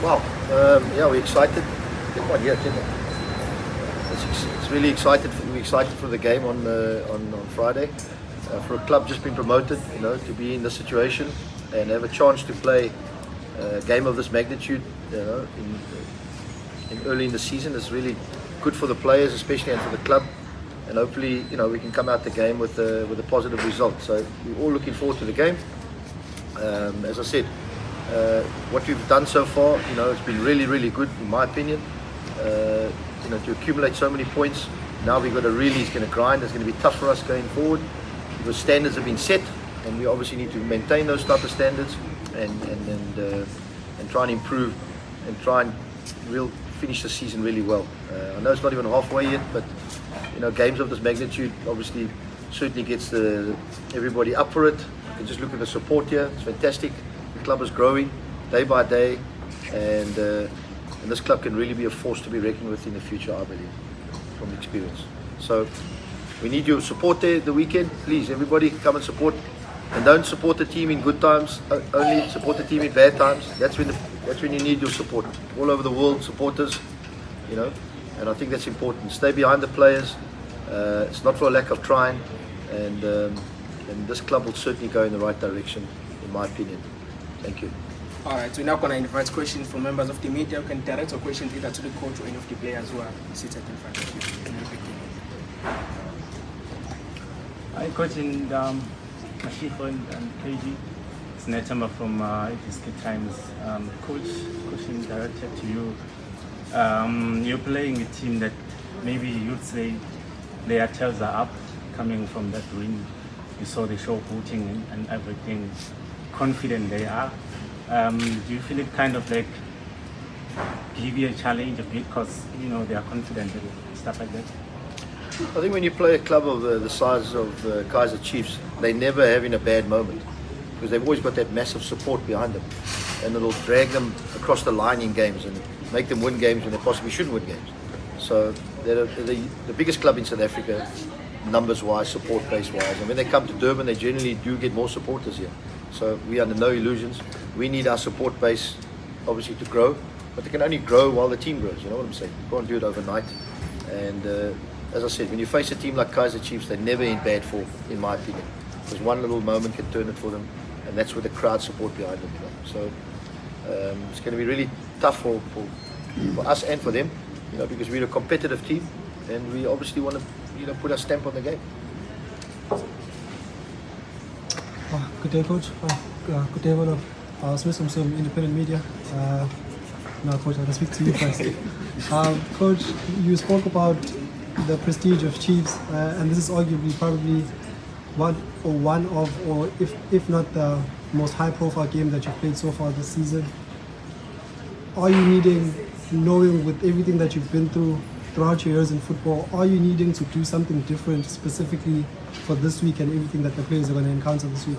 Wow, yeah, we're excited. Come on, yeah, it's really excited. We're excited for the game on Friday. For a club just been promoted, to be in this situation and have a chance to play a game of this magnitude, in early in the season is really good for the players, especially, and for the club. And hopefully, we can come out the game with a positive result. So we're all looking forward to the game. As I said, what we've done so far, it's been really, really good in my opinion. To accumulate so many points. Now we've got to really, it's going to grind. It's going to be tough for us going forward because standards have been set, and we obviously need to maintain those type of standards and try and improve and try and finish the season really well. I know it's not even halfway yet, but games of this magnitude obviously certainly gets everybody up for it. You can just look at the support here; it's fantastic. The club is growing day by day, and this club can really be a force to be reckoned with in the future, I believe, from experience. So we need your support there the weekend. Please, everybody, come and support. And don't support the team in good times. Only support the team in bad times. That's when you need your support. All over the world, supporters, and I think that's important. Stay behind the players. It's not for a lack of trying, and this club will certainly go in the right direction, in my opinion. Thank you. All right, so we're now going to invite questions from members of the media. You can direct your questions either to the coach or any of the players who are seated in front of you. Hi, Coach, and Mashifo and KG. It's Netamba from ATSK Times. Coach, question directed to you. You're playing a team that maybe you'd say their tails are up coming from that win. You saw the show putting and everything, confident they are. Do you feel it kind of like give you a challenge a bit because they are confident and stuff like that? I think when you play a club of the size of Kaizer Chiefs, they never having a bad moment because they've always got that massive support behind them, and it'll drag them across the line in games and make them win games when they possibly shouldn't win games. So they're the biggest club in South Africa, numbers-wise, support base-wise, and when they come to Durban, they generally do get more supporters here. So we are under no illusions. We need our support base, obviously, to grow, but they can only grow while the team grows. You know what I'm saying? You can't do it overnight. And as I said, when you face a team like Kaizer Chiefs, they're never in bad form, in my opinion. Because one little moment can turn it for them, and that's with the crowd support behind them. So it's going to be really tough for us and for them, because we're a competitive team, and we obviously want to, put our stamp on the game. Good day, Coach. Good day, everyone. Smith from some independent media. Now, Coach, I'll speak to you first. Coach, you spoke about the prestige of Chiefs, and this is arguably probably one of, or if not the most high-profile game that you've played so far this season. Are you needing, knowing with everything that you've been through throughout your years in football, are you needing to do something different specifically for this week and everything that the players are going to encounter this week?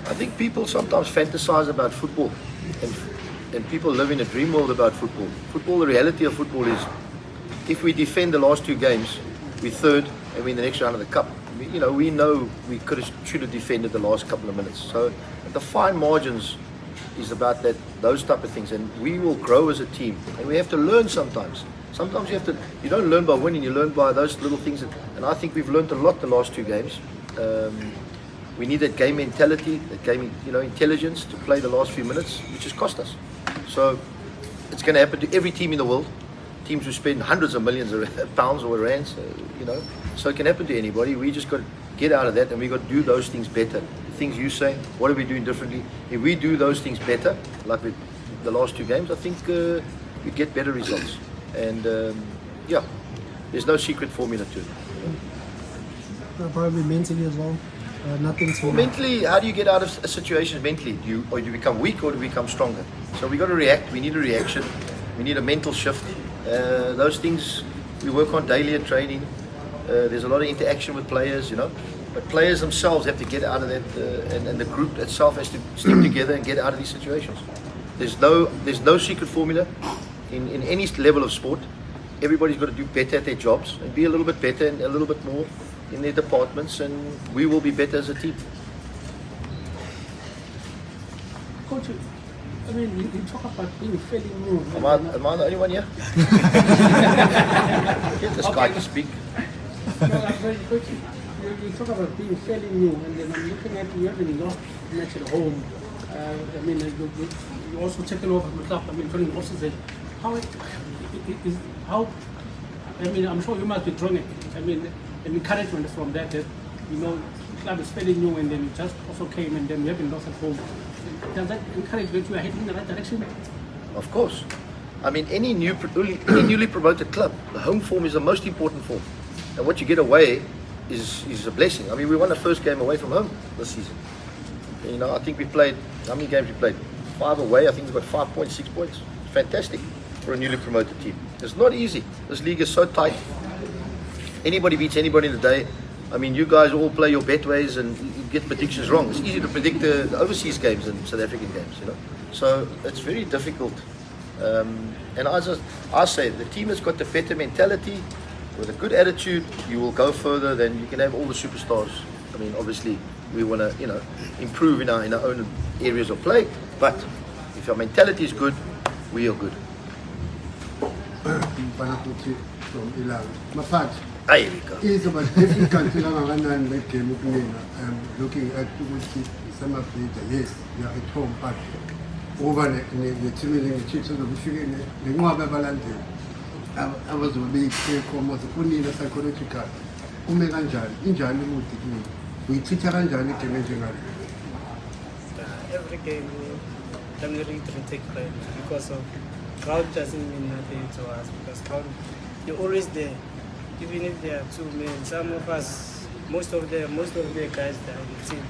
I think people sometimes fantasize about football, and people live in a dream world about football. The reality of football is, if we defend the last two games, we're third and we're in the next round of the cup. We know we should have defended the last couple of minutes. So the fine margins is about those type of things, and we will grow as a team, and we have to learn sometimes. Sometimes you don't learn by winning, you learn by those little things, and I think we've learned a lot the last two games. We need that game mentality, that game intelligence to play the last few minutes, which has cost us. So it's going to happen to every team in the world, teams who spend hundreds of millions of pounds or rands, so it can happen to anybody. We just got to get out of that, and we got to do those things better. The things you say, what are we doing differently? If we do those things better, like the last two games, I think we get better results. And there's no secret formula to it. Probably mentally as well. Nothing to. Well, mentally, how do you get out of a situation mentally? Do you become weak or do you become stronger? So we got to react. We need a reaction. We need a mental shift. Those things we work on daily in training. There's a lot of interaction with players, but players themselves have to get out of that, and the group itself has to stick together and get out of these situations. There's no secret formula in any level of sport. Everybody's got to do better at their jobs and be a little bit better and a little bit more in their departments, and we will be better as a team. Coach, I mean, you talk about being fairly new. Am I the only one here? Get this guy to speak. No, I'm very quick. You talk about being fairly new, and then I'm looking at you having lost match at home. I mean, you also taken over the club. I mean, joining also how. I mean, I'm sure you must be drawing it. I mean, an encouragement from that. That you know, the club is fairly new, and then you just also came, and then you haven't lost at home. Does that encourage that you are heading in the right direction? Of course. I mean, any newly promoted club, the home form is the most important form. And what you get away is a blessing. I mean, we won the first game away from home this season. You know, I think we played, how many games we played? 5 away. I think we've got 5.6 points. Fantastic for a newly promoted team. It's not easy. This league is so tight. Anybody beats anybody in the day. I mean, you guys all play your betways and you get predictions wrong. It's easy to predict the overseas games and South African games, you know. So it's very difficult. And I say, the team has got the better mentality. With a good attitude, you will go further than you can have all the superstars. I mean, obviously, we want to, you know, improve in our own areas of play. But if our mentality is good, we are good. From Ilan. Mafat, There we go. it's about difficult to learn that game. Looking at some of the yes, you are at home, but over the team Chiefs of the figure, the more babalante. I was a big almost only the psychological. Umeganjani, injani muti. We treat Ranjani generally. Every game we definitely take pride because of crowd doesn't mean nothing to us because crowd you're always there. Even if there are 2 men, some of us, most of the guys that are in the team,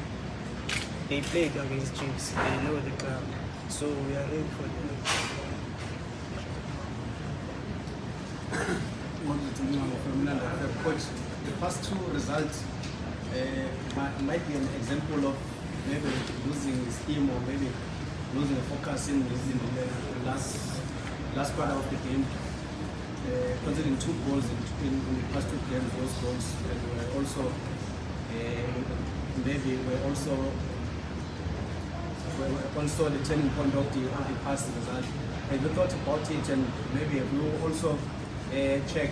they played against Chiefs. They know the club, so we are ready for them. Coach, the past 2 results might be an example of maybe losing steam or maybe losing focus in the last quarter of the game. Considering 2 goals in the past 2 games, those goals, and we're also the turning point of the past result. Have you thought about it, and maybe have you also check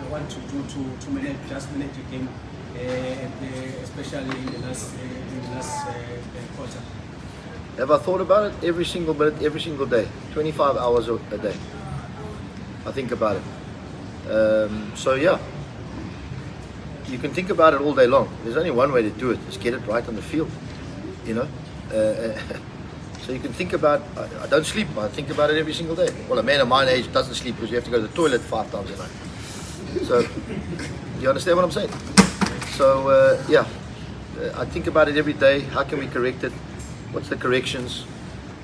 what to do to manage the game, especially in the last quarter? Have I thought about it? Every single minute, every single day, 25 hours a day. I think about it. So yeah, you can think about it all day long. There's only one way to do it: is get it right on the field. You know. So you can think about. I don't sleep. I think about it every single day. Well, a man of my age doesn't sleep because you have to go to the toilet 5 times a night. So you understand what I'm saying? So yeah, I think about it every day. How can we correct it? What's the corrections?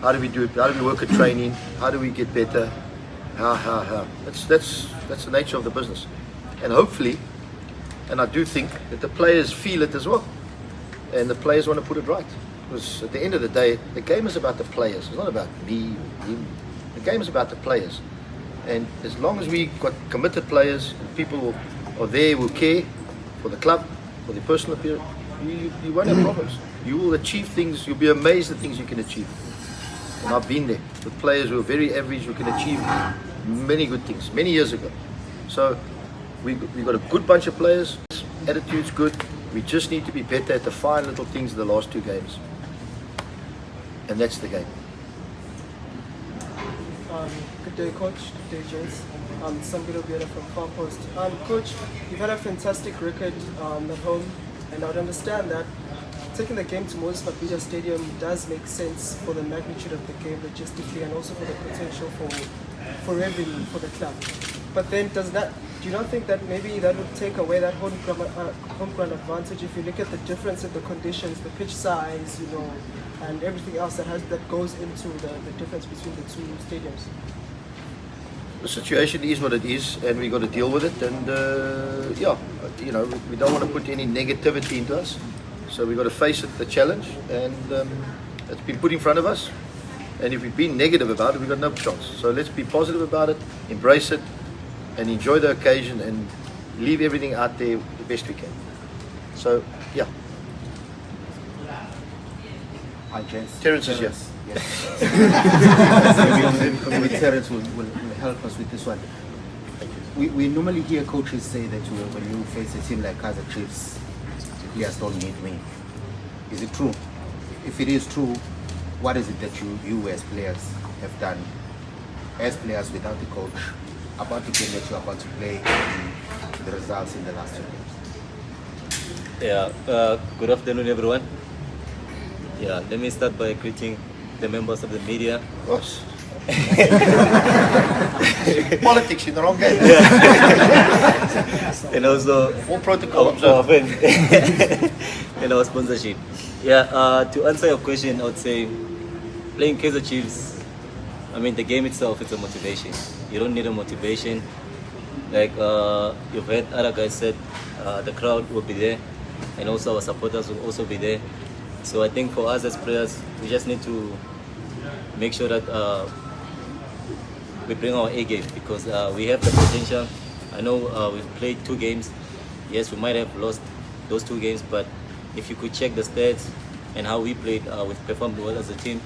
How do we do it? How do we work at training? How do we get better? How? That's the nature of the business, and hopefully, and I do think that the players feel it as well, and the players want to put it right. Because at the end of the day, the game is about the players. It's not about me, him. The game is about the players, and as long as we got committed players, people are there who care for the club, for their personal appearance, you won't have problems. You will achieve things. You'll be amazed at things you can achieve. And I've been there with players who are very average who can achieve many good things many years ago. So we got a good bunch of players. Attitude's good. We just need to be better at the fine little things in the last 2 games. And that's the game. Good day, Coach. Good day, gents. Sambiro Biera from Far Post. Coach, you've had a fantastic record at home, and I would understand that taking the game to Moses Mabhida Stadium does make sense for the magnitude of the game logistically and also for the potential for revenue for the club. But then do you not think that maybe that would take away that home ground advantage if you look at the difference in the conditions, the pitch size, you know, and everything else that goes into the difference between the 2 stadiums? The situation is what it is, and we got to deal with it. And yeah, you know, we don't want to put any negativity into us. So we've got to face it, the challenge, and it's been put in front of us. And if we've been negative about it, we've got no chance. So let's be positive about it, embrace it, and enjoy the occasion, and leave everything out there the best we can. So yeah. Hi, Jess. Terence is here. Maybe Terence will help us with this one. We normally hear coaches say that when you face a team like Kaizer Chiefs, the players don't need win. Is it true? If it is true, what is it that you as players have done, as players without the coach, about the game that you're about to play and the results in the last 2 games? Yeah, good afternoon everyone. Yeah, let me start by greeting the members of the media. Gosh. Politics in the wrong game. And also all protocol observed. And our sponsorship. Yeah, to answer your question, I would say playing Kaizer Chiefs, I mean the game itself is a motivation. You don't need a motivation. Like you've heard other guys said, the crowd will be there and also our supporters will also be there. So I think for us as players, we just need to make sure that we bring our A game because we have the potential. I know we've played 2 games. Yes, we might have lost those 2 games, but if you could check the stats and how we played, we've performed well as a team.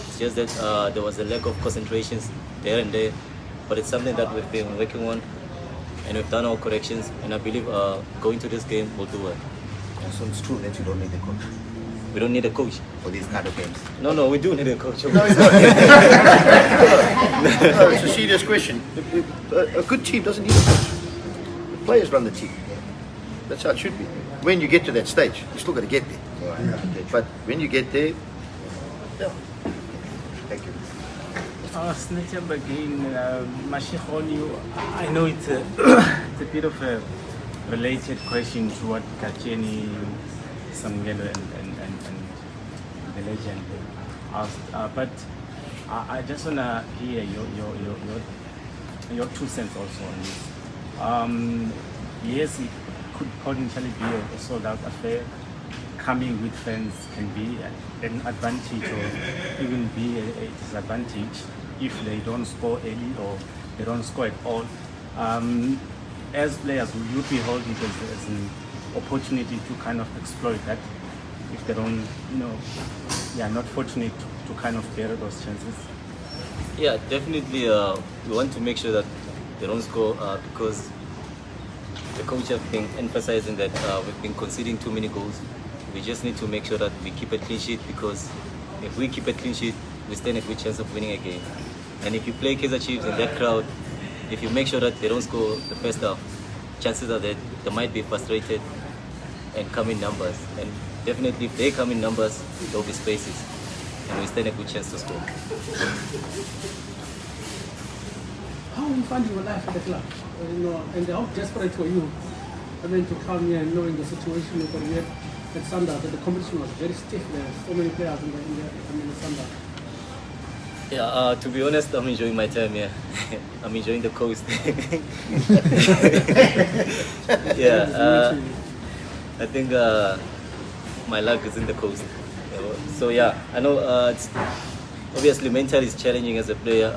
It's just that there was a lack of concentrations there and there, but it's something that we've been working on and we've done our corrections, and I believe going to this game we'll do well. So it's true that you don't need a coach We don't need a coach. for these kind of games. No, we do need a coach. No, it's a serious question. A good team doesn't need a coach. The players run the team. That's how it should be. When you get to that stage, you still got to get there. But when you get there, yeah. Thank you. Snatch up again, Mashik on you. I know it's a, it's a bit of a related question to what Kacheni, Samgelo and the legend asked, but I just wanna hear your 2 cents also on this. Yes, it could potentially be a sold-out affair. Coming with fans can be an advantage or even be a disadvantage if they don't score early or they don't score at all. As players, will you behold it as an opportunity to kind of exploit that if they don't, they are not fortunate to kind of bear those chances? Yeah, definitely. We want to make sure that they don't score because the coach have been emphasizing that we've been conceding too many goals. We just need to make sure that we keep a clean sheet because if we keep a clean sheet, we stand a good chance of winning a game. And if you play Kaizer Chiefs in that crowd, if you make sure that they don't score the first half, chances are that they might be frustrated and come in numbers. And definitely if they come in numbers, there will be spaces and we stand a good chance to score. How are you finding your life at the club? And how desperate were you? I mean, to come here and knowing the situation you had at Sanda, that the competition was very stiff. There were so many players in the Sanda. Yeah, to be honest, I'm enjoying my time here. I'm enjoying the coast. Yeah, I think my luck is in the coast. So yeah, I know it's obviously mentally it's challenging as a player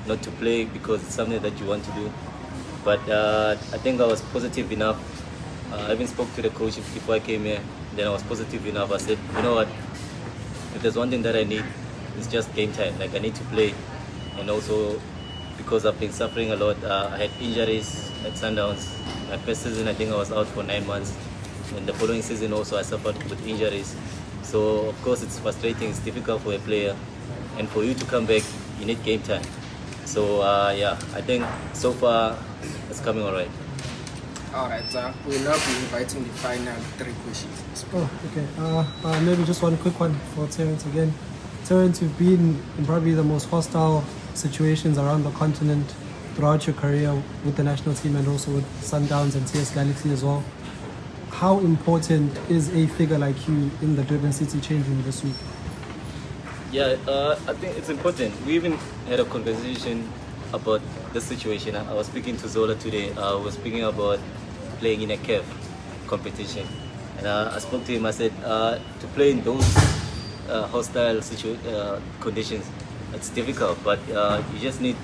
not to play because it's something that you want to do. But I think I was positive enough. I even spoke to the coach before I came here. Then I was positive enough. I said, you know what? If there's one thing that I need, it's just game time. Like I need to play, and also because I've been suffering a lot. I had injuries at Sundowns. My first season, I think I was out for 9 months, and the following season also I suffered with injuries. So of course it's frustrating. It's difficult for a player, and for you to come back, you need game time. So yeah, I think so far it's coming all right. All right, we'll now be inviting the final 3 questions. Oh, okay. Maybe just one quick one for Terence again. Terence, you've been in probably the most hostile situations around the continent throughout your career with the national team and also with Sundowns and TS Galaxy as well. How important is a figure like you in the Durban City changing this week? Yeah, I think it's important. We even had a conversation about the situation. I was speaking to Zola today. I was speaking about playing in a CAF competition. And I spoke to him. I said, to play in those hostile conditions, it's difficult. But you just need,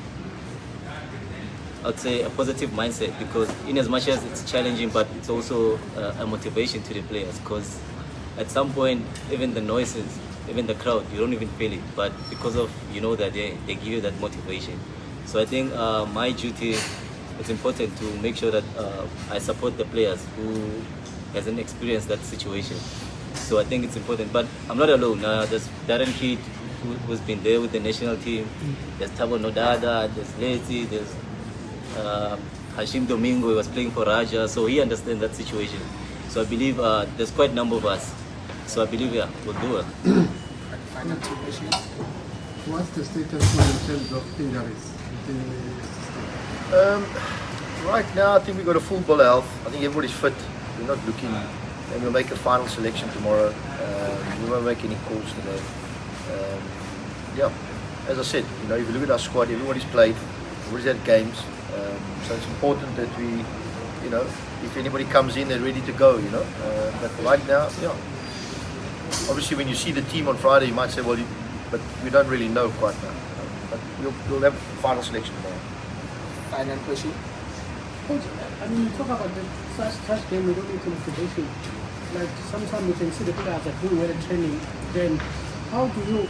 I'd say, a positive mindset because in as much as it's challenging, but it's also a motivation to the players because at some point, even the noises even the crowd, you don't even feel it. But because of that they give you that motivation. So I think my duty, it's important to make sure that I support the players who hasn't experienced that situation. So I think it's important. But I'm not alone. There's Darren Keat, who's been there with the national team. There's Tabo Nodada, there's Leti, there's Hashim Domingo, he was playing for Raja, so he understands that situation. So I believe there's quite a number of us. So I believe, we'll do it. Final two questions. What's the status now in terms of injuries within the system? Right now, I think we've got a full bill of health. I think everybody's fit. We're not looking, and we'll make a final selection tomorrow. We won't make any calls today. As I said, if you look at our squad, everybody's played, everybody's had games. So it's important that we, if anybody comes in, they're ready to go, But right now, obviously when you see the team on Friday, you might say, well, but we don't really know quite now. But we'll have final selection tomorrow. Final question. Coach, you talk about the first game, we don't need motivation. Like sometimes we can see the players are doing well in training. Then how do you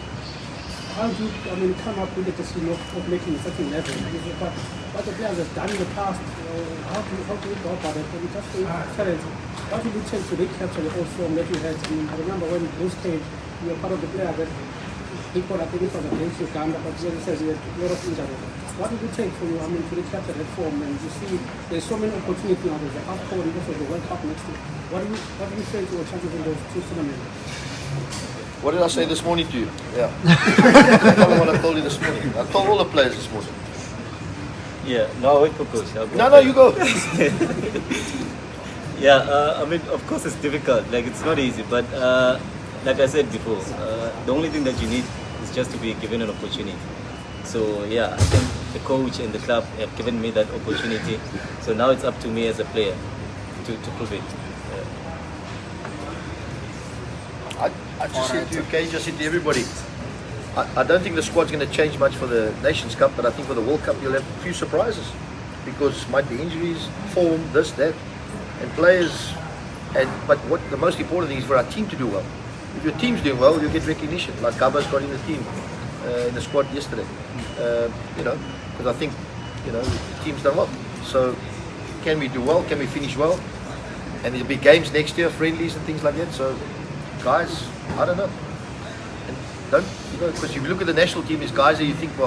come up with the decision of making a certain level? But what the players have done in the past, how do you go about it? And just challenge, what did it take to recapture the old form that you had? I remember when Bruce came, you were part of the player that people, I think it was against Uganda, but he says you had a lot of injuries. What did it take for you, to recapture that form? And you see, there's so many opportunities now. There's the AFCON and also the World Cup next year. What do you say to your chances in those two tournaments? What did I say this morning to you? Yeah. I told you what I told you this morning. I told all the players this morning. Yeah, no, wait for coach. No, you go. Of course it's difficult. Like, it's not easy, but like I said before, the only thing that you need is just to be given an opportunity. So I think the coach and the club have given me that opportunity. So now it's up to me as a player to prove it. I just said to you, Kaizer, I said to everybody, I don't think the squad's going to change much for the Nations Cup, but I think for the World Cup you'll have a few surprises because might be injuries, form, this, that, and players. But what the most important thing is for our team to do well. If your team's doing well, you'll get recognition. Like Gaba's got in the team, in the squad yesterday. Because I think the team's done well. So can we do well? Can we finish well? And there'll be games next year, friendlies and things like that. So guys, I don't know. And don't, because if you look at the national team, there's guys that you think, well,